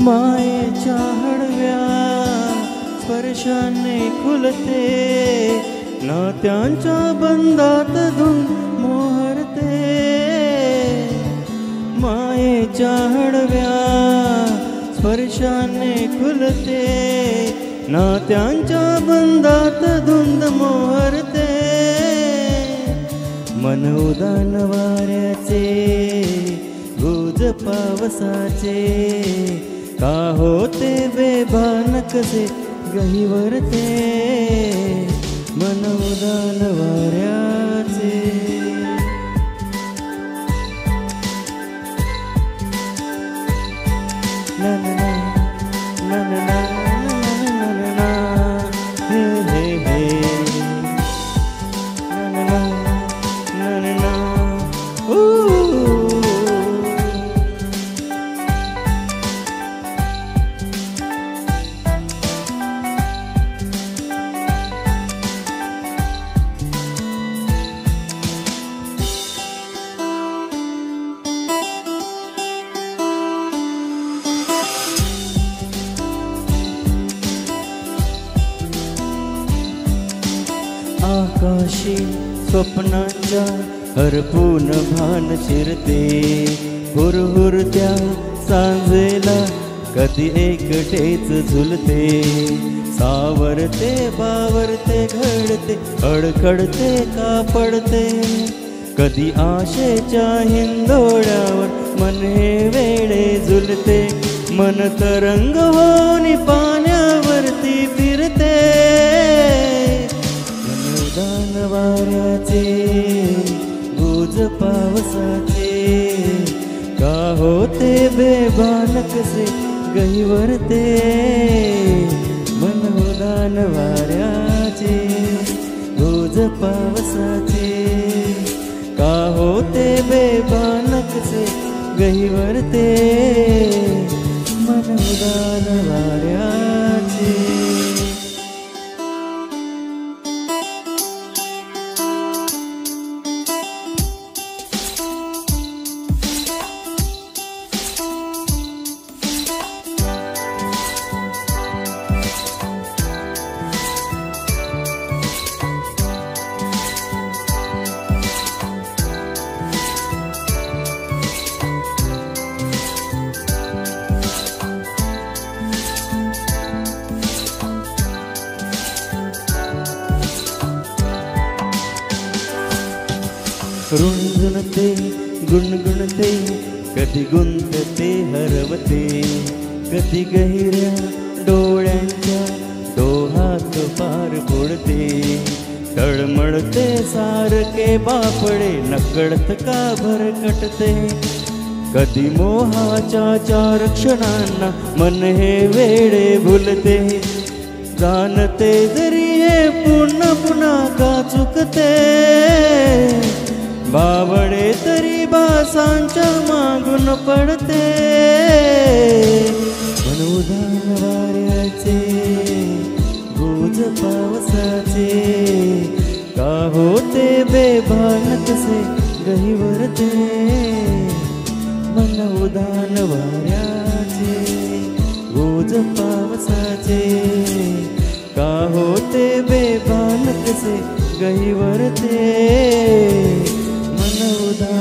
मायेच्या हळव्या स्पर्शाने खुलते, नात्यांच्या बंधात धुंद मोहरते. मायेच्या हळव्या स्पर्शाने खुलते, नात्यांच्या बंधात धुंद मोहरते. मन उदान वाऱ्याचे, गुज पावसाचे, का होते बेभान कसे गहिवरते. मन उदान वाऱ्याचे. ना ना ना ना ना ना ना ना ना हे हे हे ना ना ना ना ना आकाशी स्वप्नांच्या हरपून भान शिरते, हुरहुरत्या सांजेला कधी एकटेच झुलते. सावरते बावरते घडते, अडखडते का पडते, कधी आशेच्या हिंदोड्यावर मन हे वेडे झुलते. मन तरंग होऊन पाण्यावरती फिरते. उदान वाऱ्याचे, गुज पावसाचे, का होते बेभान कसे गहिवरते. मन उदान वाऱ्याचे, गुज पावसाचे, का होते बेभान कसे गहिवरते. मन उदान वाऱ्याचे. रुंझुनते गुणगुणते, कधी गुंतते हरवते, कधी गहिऱ्या डोळ्यांच्या डोहात पार पुढते. तळमळते सारखे बापडे, नकळत का भरकटते, कधी मोहाच्या चार क्षणांना मन हे वेडे भुलते. जाणते जरी हे पुन्हा पुन्हा का चुकते, बावडे तरी बासांच्या मागून पडते. मन उदान वाऱ्याचे, गुज पावसाचे, का होते बेभान कसे गहिवरते. मन उदान वाऱ्याचे, गुज पावसाचे, का होते बेभान कसे गहिवरते. मन उदान